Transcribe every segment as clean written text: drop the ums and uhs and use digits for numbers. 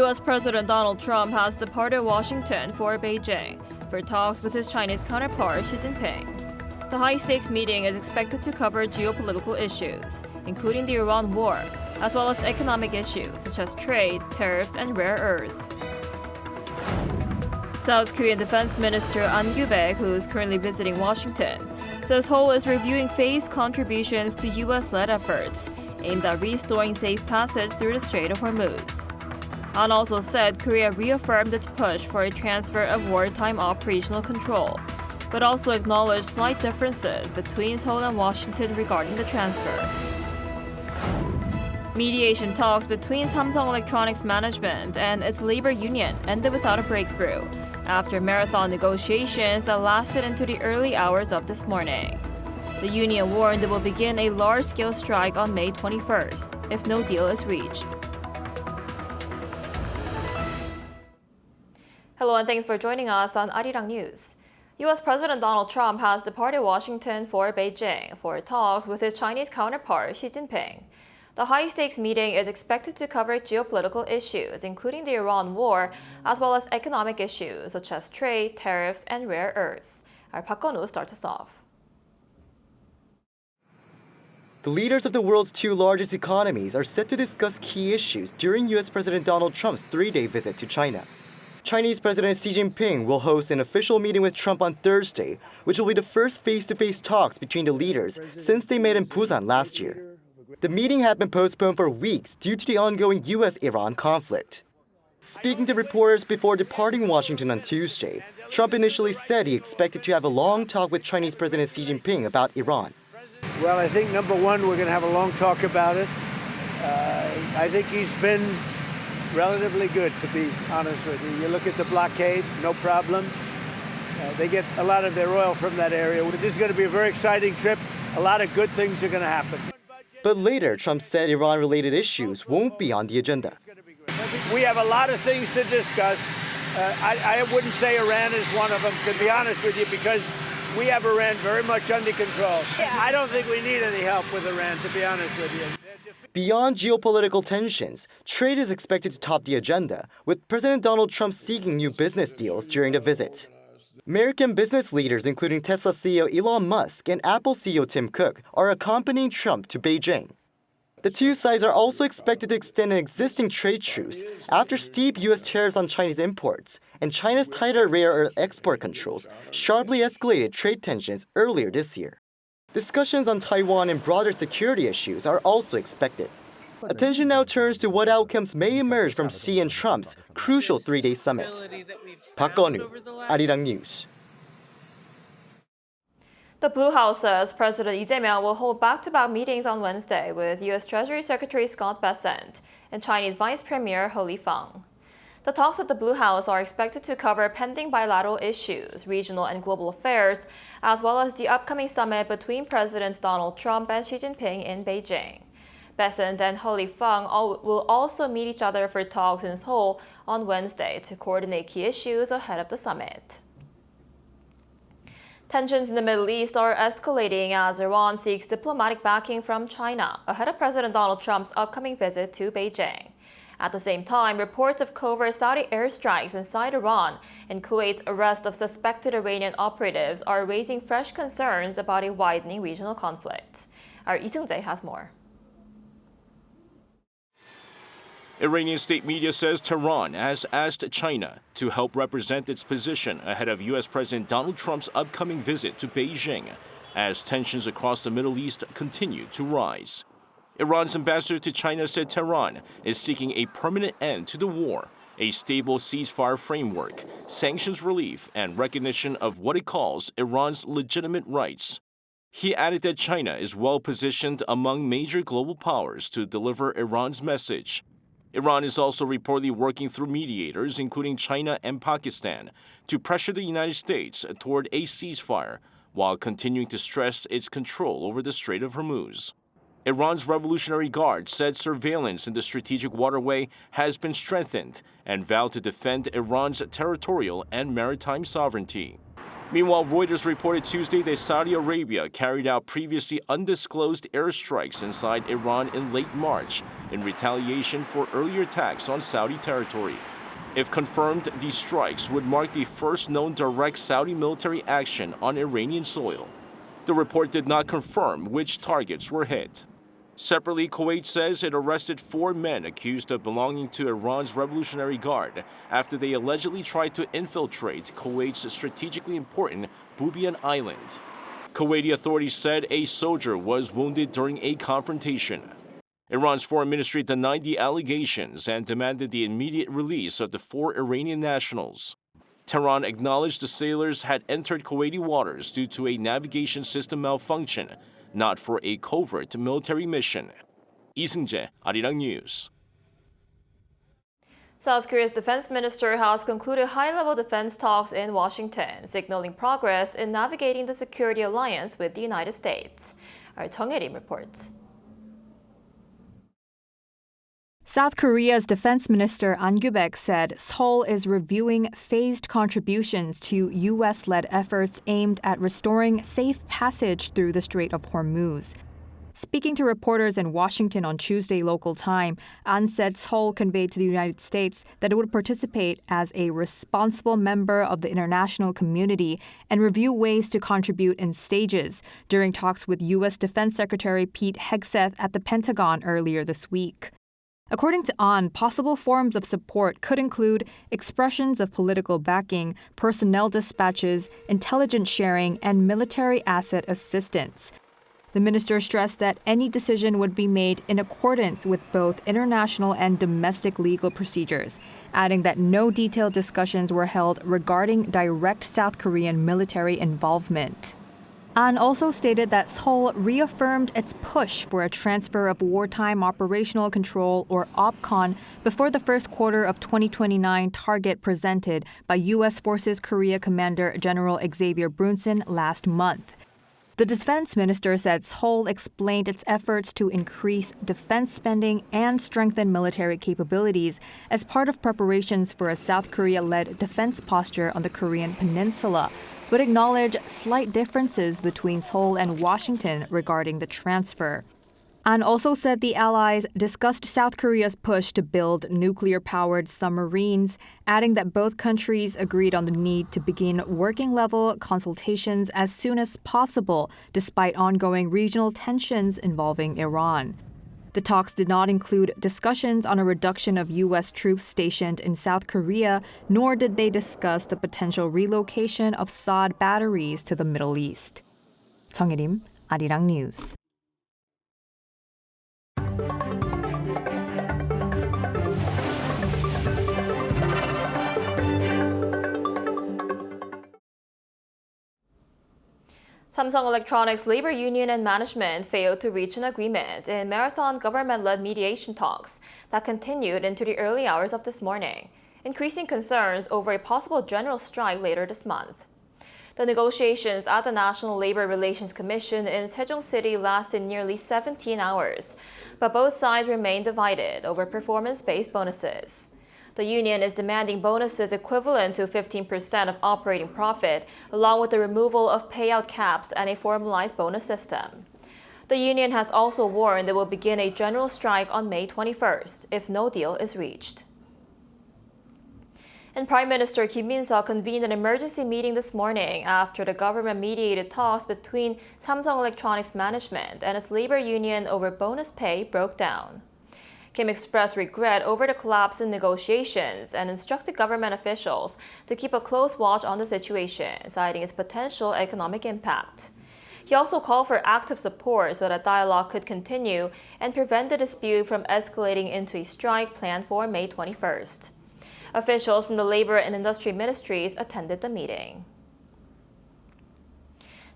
U.S. President Donald Trump has departed Washington for Beijing for talks with his Chinese counterpart Xi Jinping. The high-stakes meeting is expected to cover geopolitical issues, including the Iran war, as well as economic issues such as trade, tariffs, and rare earths. South Korean Defense Minister An Gyu-baek, who is currently visiting Washington, says Seoul is reviewing phased contributions to U.S.-led efforts aimed at restoring safe passage through the Strait of Hormuz. An also said Korea reaffirmed its push for a transfer of wartime operational control, but also acknowledged slight differences between Seoul and Washington regarding the transfer. Mediation talks between Samsung Electronics management and its labor union ended without a breakthrough after marathon negotiations that lasted into the early hours of this morning. The union warned it will begin a large-scale strike on May 21st if no deal is reached. Hello and thanks for joining us on Arirang News. U.S. President Donald Trump has departed Washington for Beijing for talks with his Chinese counterpart Xi Jinping. The high-stakes meeting is expected to cover geopolitical issues, including the Iran war, as well as economic issues such as trade, tariffs, and rare earths. Our Park Gun-woo starts us off. The leaders of the world's two largest economies are set to discuss key issues during U.S. President Donald Trump's three-day visit to China. Chinese President Xi Jinping will host an official meeting with Trump on Thursday, which will be the first face-to-face talks between the leaders since they met in Busan last year. The meeting had been postponed for weeks due to the ongoing U.S.-Iran conflict. Speaking to reporters before departing Washington on Tuesday, Trump initially said he expected to have a long talk with Chinese President Xi Jinping about Iran. Well, I think number one, we're going to have a long talk about it. I think he's been relatively good, to be honest with you. You look at the blockade, no problems. They get a lot of their oil from that area. This is going to be a very exciting trip. A lot of good things are going to happen. But later, Trump said Iran-related issues won't be on the agenda. We have a lot of things to discuss. I wouldn't say Iran is one of them, to be honest with you, because we have Iran very much under control. I don't think we need any help with Iran, to be honest with you. Beyond geopolitical tensions, trade is expected to top the agenda, with President Donald Trump seeking new business deals during the visit. American business leaders, including Tesla CEO Elon Musk and Apple CEO Tim Cook, are accompanying Trump to Beijing. The two sides are also expected to extend an existing trade truce after steep U.S. tariffs on Chinese imports and China's tighter rare earth export controls sharply escalated trade tensions earlier this year. Discussions on Taiwan and broader security issues are also expected. Attention now turns to what outcomes may emerge from Xi and Trump's crucial three-day summit. Park Gun-woo, Arirang News. The Blue House says President Lee Jae-myung will hold back-to-back meetings on Wednesday with U.S. Treasury Secretary Scott Bessent and Chinese Vice Premier He Lifeng. The talks at the Blue House are expected to cover pending bilateral issues, regional and global affairs, as well as the upcoming summit between Presidents Donald Trump and Xi Jinping in Beijing. Bessent and He Lifeng will also meet each other for talks in Seoul on Wednesday to coordinate key issues ahead of the summit. Tensions in the Middle East are escalating as Iran seeks diplomatic backing from China ahead of President Donald Trump's upcoming visit to Beijing. At the same time, reports of covert Saudi airstrikes inside Iran and Kuwait's arrest of suspected Iranian operatives are raising fresh concerns about a widening regional conflict. Our Lee Seung-jae has more. Iranian state media says Tehran has asked China to help represent its position ahead of U.S. President Donald Trump's upcoming visit to Beijing, as tensions across the Middle East continue to rise. Iran's ambassador to China said Tehran is seeking a permanent end to the war, a stable ceasefire framework, sanctions relief, and recognition of what it calls Iran's legitimate rights. He added that China is well positioned among major global powers to deliver Iran's message. Iran is also reportedly working through mediators, including China and Pakistan, to pressure the United States toward a ceasefire, while continuing to stress its control over the Strait of Hormuz. Iran's Revolutionary Guard said surveillance in the strategic waterway has been strengthened and vowed to defend Iran's territorial and maritime sovereignty. Meanwhile, Reuters reported Tuesday that Saudi Arabia carried out previously undisclosed airstrikes inside Iran in late March in retaliation for earlier attacks on Saudi territory. If confirmed, these strikes would mark the first known direct Saudi military action on Iranian soil. The report did not confirm which targets were hit. Separately, Kuwait says it arrested 4 men accused of belonging to Iran's Revolutionary Guard after they allegedly tried to infiltrate Kuwait's strategically important Bubiyan Island. Kuwaiti authorities said a soldier was wounded during a confrontation. Iran's foreign ministry denied the allegations and demanded the immediate release of the 4 Iranian nationals. Tehran acknowledged the sailors had entered Kuwaiti waters due to a navigation system malfunction, not for a covert military mission. Lee Seung-jae, Arirang News. South Korea's defense minister has concluded high-level defense talks in Washington, signaling progress in navigating the security alliance with the United States. Our Chung Il-im reports. South Korea's defense minister An Gyu-baek said Seoul is reviewing phased contributions to U.S.-led efforts aimed at restoring safe passage through the Strait of Hormuz. Speaking to reporters in Washington on Tuesday local time, An said Seoul conveyed to the United States that it would participate as a responsible member of the international community and review ways to contribute in stages during talks with U.S. Defense Secretary Pete Hegseth at the Pentagon earlier this week. According to An, possible forms of support could include expressions of political backing, personnel dispatches, intelligence sharing, and military asset assistance. The minister stressed that any decision would be made in accordance with both international and domestic legal procedures, adding that no detailed discussions were held regarding direct South Korean military involvement. An also stated that Seoul reaffirmed its push for a transfer of wartime operational control, or OPCON, before the first quarter of 2029 target presented by U.S. Forces Korea Commander General Xavier Brunson last month. The defense minister said Seoul explained its efforts to increase defense spending and strengthen military capabilities as part of preparations for a South Korea-led defense posture on the Korean peninsula, but acknowledged slight differences between Seoul and Washington regarding the transfer. An also said the allies discussed South Korea's push to build nuclear-powered submarines, adding that both countries agreed on the need to begin working-level consultations as soon as possible, despite ongoing regional tensions involving Iran. The talks did not include discussions on a reduction of U.S. troops stationed in South Korea, nor did they discuss the potential relocation of THAAD batteries to the Middle East. Chung Il-im, Arirang News. Samsung Electronics labor union and management failed to reach an agreement in marathon government-led mediation talks that continued into the early hours of this morning, increasing concerns over a possible general strike later this month. The negotiations at the National Labor Relations Commission in Sejong City lasted nearly 17 hours, but both sides remain divided over performance-based bonuses. The union is demanding bonuses equivalent to 15% of operating profit, along with the removal of payout caps and a formalized bonus system. The union has also warned it will begin a general strike on May 21st if no deal is reached. And Prime Minister Kim Min-seok convened an emergency meeting this morning after the government-mediated talks between Samsung Electronics management and its labor union over bonus pay broke down. Kim expressed regret over the collapse in negotiations and instructed government officials to keep a close watch on the situation, citing its potential economic impact. He also called for active support so that dialogue could continue and prevent the dispute from escalating into a strike planned for May 21st. Officials from the Labor and Industry Ministries attended the meeting.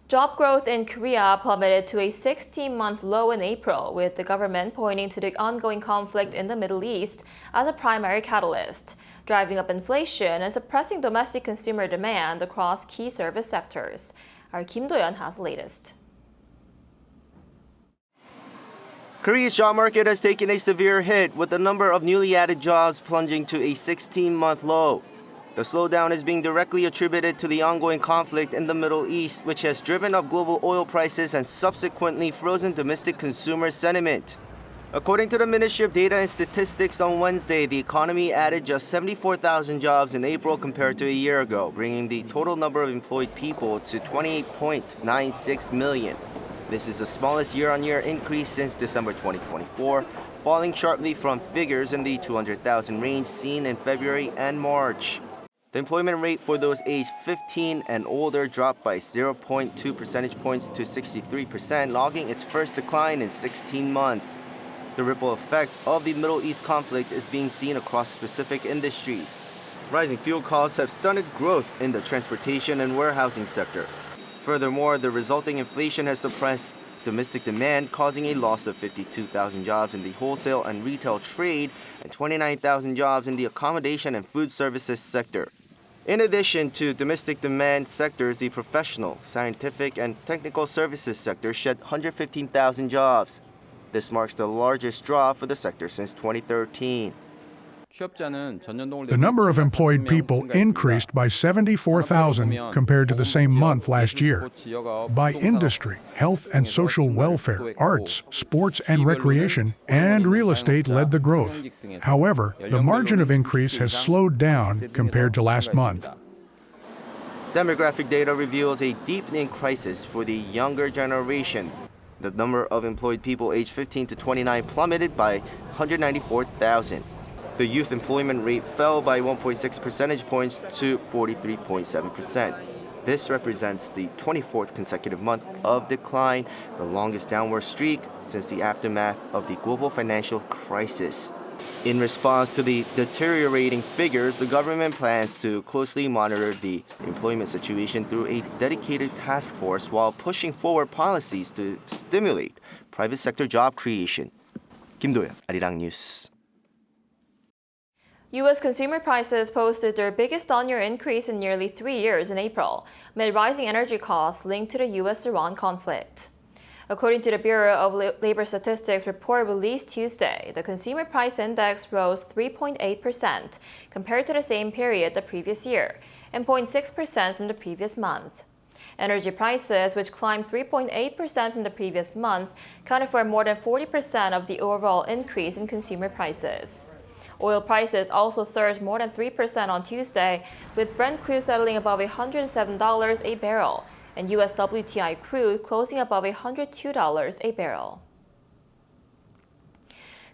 Job growth in Korea plummeted to a 16-month low in April, with the government pointing to the ongoing conflict in the Middle East as a primary catalyst, driving up inflation and suppressing domestic consumer demand across key service sectors. Our Kim Do-yeon has the latest. Korea's job market has taken a severe hit, with the number of newly added jobs plunging to a 16-month low. The slowdown is being directly attributed to the ongoing conflict in the Middle East, which has driven up global oil prices and subsequently frozen domestic consumer sentiment. According to the Ministry of Data and Statistics on Wednesday, the economy added just 74,000 jobs in April compared to a year ago, bringing the total number of employed people to 28.96 million. This is the smallest year-on-year increase since December 2024, falling sharply from figures in the 200,000 range seen in February and March. The employment rate for those aged 15 and older dropped by 0.2 percentage points to 63%, logging its first decline in 16 months. The ripple effect of the Middle East conflict is being seen across specific industries. Rising fuel costs have stunted growth in the transportation and warehousing sector. Furthermore, the resulting inflation has suppressed domestic demand, causing a loss of 52,000 jobs in the wholesale and retail trade and 29,000 jobs in the accommodation and food services sector. In addition to domestic demand sectors, the professional, scientific, and technical services sector shed 115,000 jobs. This marks the largest drop for the sector since 2013. The number of employed people increased by 74,000 compared to the same month last year. By industry, health and social welfare, arts, sports and recreation, and real estate led the growth. However, the margin of increase has slowed down compared to last month. Demographic data reveals a deepening crisis for the younger generation. The number of employed people aged 15 to 29 plummeted by 194,000. The youth employment rate fell by 1.6 percentage points to 43.7%. This represents the 24th consecutive month of decline, the longest downward streak since the aftermath of the global financial crisis. In response to the deteriorating figures, the government plans to closely monitor the employment situation through a dedicated task force while pushing forward policies to stimulate private sector job creation. Kim Do-yeon, Arirang News. U.S. consumer prices posted their biggest on-year increase in nearly 3 years in April, amid rising energy costs linked to the U.S.-Iran conflict. According to the Bureau of Labor Statistics report released Tuesday, the consumer price index rose 3.8% compared to the same period the previous year, and 0.6% from the previous month. Energy prices, which climbed 3.8% from the previous month, accounted for more than 40% of the overall increase in consumer prices. Oil prices also surged more than 3% on Tuesday, with Brent crude settling above $107 a barrel, and U.S. WTI crude closing above $102 a barrel.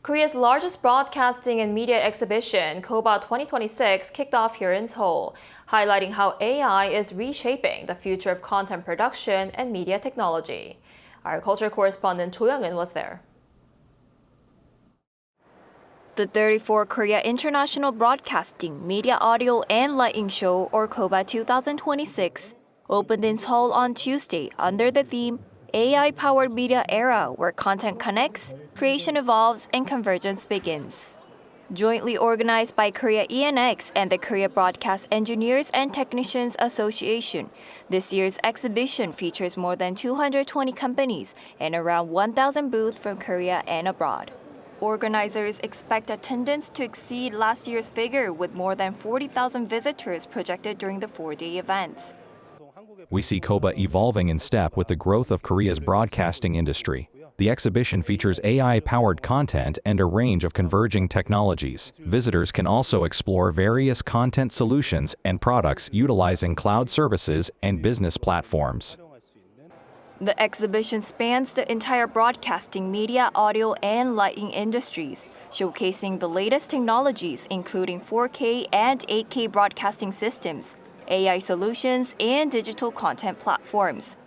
Korea's largest broadcasting and media exhibition, KOBA 2026, kicked off here in Seoul, highlighting how AI is reshaping the future of content production and media technology. Our culture correspondent Cho Young-in was there. The 34th Korea International Broadcasting, Media, Audio, and Lighting Show, or KOBA 2026, opened in Seoul on Tuesday under the theme AI-Powered Media Era, where content connects, creation evolves, and convergence begins. Jointly organized by Korea ENX and the Korea Broadcast Engineers and Technicians Association, this year's exhibition features more than 220 companies and around 1,000 booths from Korea and abroad. Organizers expect attendance to exceed last year's figure, with more than 40,000 visitors projected during the 4-day event. We see KOBA evolving in step with the growth of Korea's broadcasting industry. The exhibition features AI-powered content and a range of converging technologies. Visitors can also explore various content solutions and products utilizing cloud services and business platforms. The exhibition spans the entire broadcasting, media, audio, and lighting industries, showcasing the latest technologies including 4K and 8K broadcasting systems, AI solutions, and digital content platforms.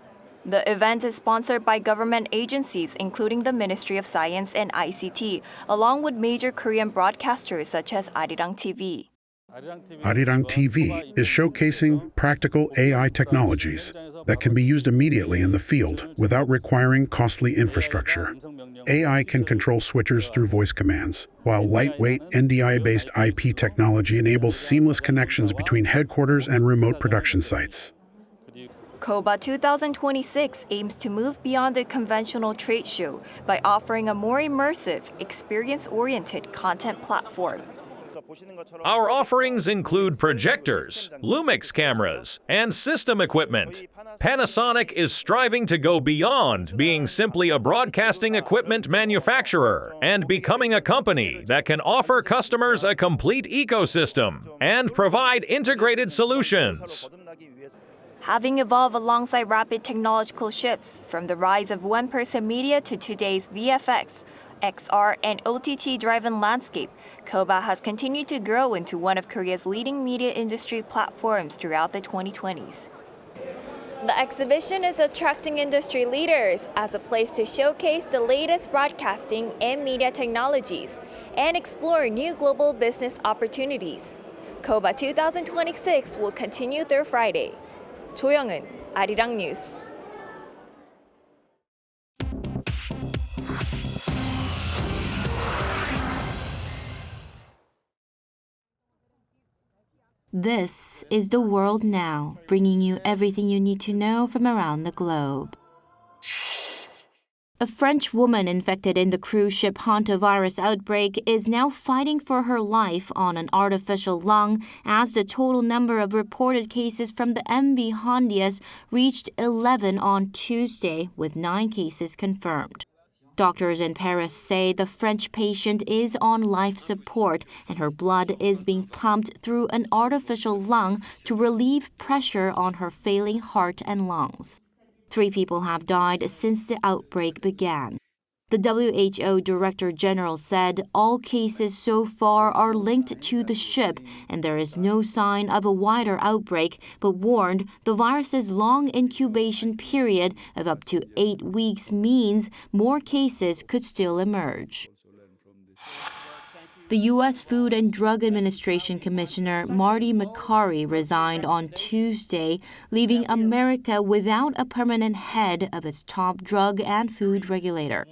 The event is sponsored by government agencies including the Ministry of Science and ICT, along with major Korean broadcasters such as Arirang TV. Arirang TV is showcasing practical AI technologies that can be used immediately in the field without requiring costly infrastructure. AI can control switchers through voice commands, while lightweight NDI-based IP technology enables seamless connections between headquarters and remote production sites. KOBA 2026 aims to move beyond a conventional trade show by offering a more immersive, experience-oriented content platform. Our offerings include projectors, Lumix cameras, and system equipment. Panasonic is striving to go beyond being simply a broadcasting equipment manufacturer and becoming a company that can offer customers a complete ecosystem and provide integrated solutions. Having evolved alongside rapid technological shifts from the rise of one-person media to today's VFX, XR, and OTT-driven landscape, KOBA has continued to grow into one of Korea's leading media industry platforms throughout the 2020s. The exhibition is attracting industry leaders as a place to showcase the latest broadcasting and media technologies and explore new global business opportunities. KOBA 2026 will continue through Friday. 조영은, Arirang News. This is The World Now, bringing you everything you need to know from around the globe. A French woman infected in the cruise ship hantavirus outbreak is now fighting for her life on an artificial lung as the total number of reported cases from the MV Hondias reached 11 on Tuesday, with 9 cases confirmed. Doctors in Paris say the French patient is on life support and her blood is being pumped through an artificial lung to relieve pressure on her failing heart and lungs. 3 people have died since the outbreak began. The WHO Director General said all cases so far are linked to the ship and there is no sign of a wider outbreak, but warned the virus's long incubation period of up to 8 weeks means more cases could still emerge. The U.S. Food and Drug Administration Commissioner Marty McCarty resigned on Tuesday, leaving America without a permanent head of its top drug and food regulator.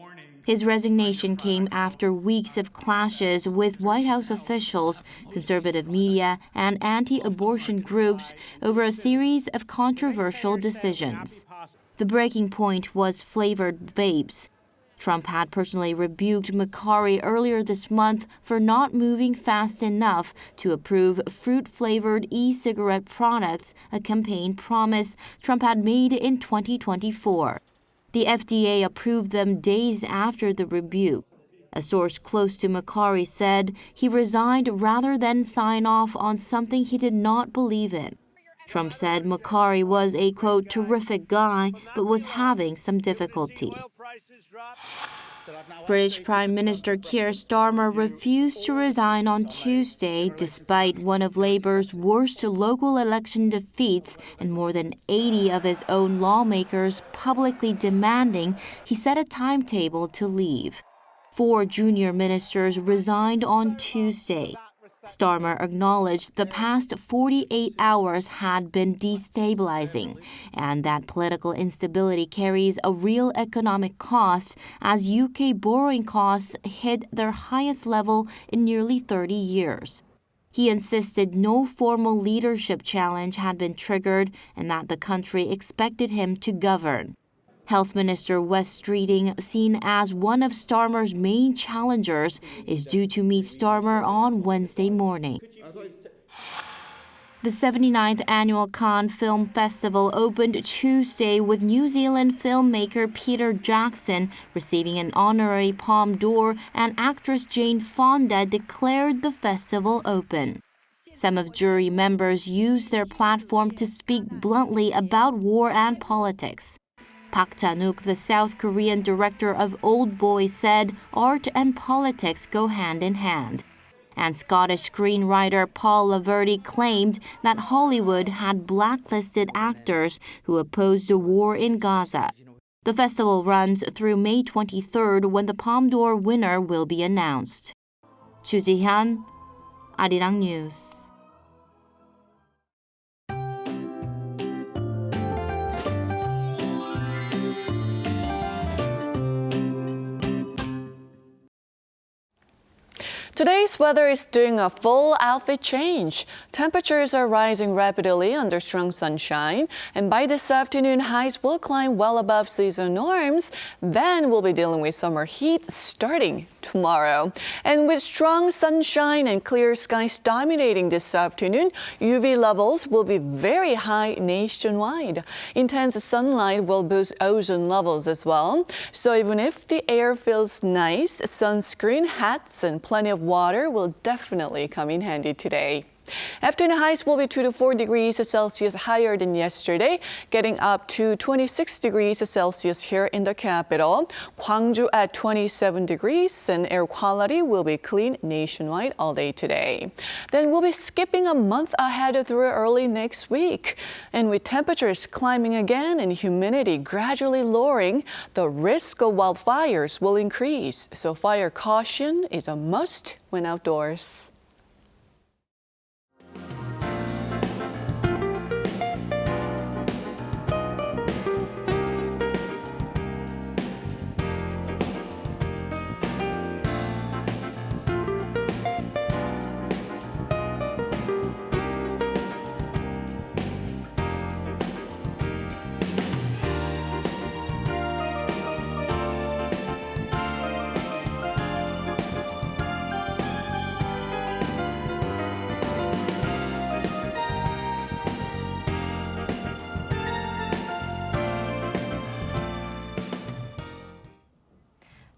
His resignation came after weeks of clashes with White House officials, conservative media, and anti-abortion groups over a series of controversial decisions. The breaking point was flavored vapes. Trump had personally rebuked McCarty earlier this month for not moving fast enough to approve fruit-flavored e-cigarette products, a campaign promise Trump had made in 2024. The FDA approved them days after the rebuke. A source close to McCarty said he resigned rather than sign off on something he did not believe in. Trump said McCarty was a, quote, terrific guy, but was having some difficulty. British Prime Minister Keir Starmer refused to resign on Tuesday despite one of Labour's worst local election defeats and more than 80 of his own lawmakers publicly demanding he set a timetable to leave. 4 junior ministers resigned on Tuesday. Starmer acknowledged the past 48 hours had been destabilizing and that political instability carries a real economic cost as UK borrowing costs hit their highest level in nearly 30 years. He insisted no formal leadership challenge had been triggered and that the country expected him to govern. Health Minister Wes Streeting, seen as one of Starmer's main challengers, is due to meet Starmer on Wednesday morning. The 79th annual Cannes Film Festival opened Tuesday with New Zealand filmmaker Peter Jackson receiving an honorary Palme d'Or, and actress Jane Fonda declared the festival open. Some of jury members used their platform to speak bluntly about war and politics. Park Chan-wook, the South Korean director of Old Boy, said art and politics go hand in hand. And Scottish screenwriter Paul Laverty claimed that Hollywood had blacklisted actors who opposed the war in Gaza. The festival runs through May 23rd when the Palme d'Or winner will be announced. Chu Ji-hyun, Arirang News. Today's weather is doing a full outfit change. Temperatures are rising rapidly under strong sunshine, and by this afternoon, highs will climb well above season norms. Then we'll be dealing with summer heat starting tomorrow. And with strong sunshine and clear skies dominating this afternoon, UV levels will be very high nationwide. Intense sunlight will boost ozone levels as well. So even if the air feels nice, sunscreen, hats, and plenty of water will definitely come in handy today. Afternoon highs will be 2 to 4 degrees Celsius higher than yesterday, getting up to 26 degrees Celsius here in the capital. Gwangju at 27 degrees, and air quality will be clean nationwide all day today. Then we'll be skipping a month ahead through early next week. And with temperatures climbing again and humidity gradually lowering, the risk of wildfires will increase. So fire caution is a must when outdoors.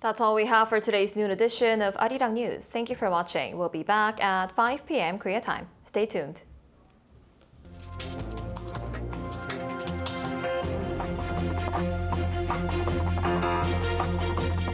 That's all we have for today's noon edition of Arirang News. Thank you for watching. We'll be back at 5 p.m. Korea time. Stay tuned.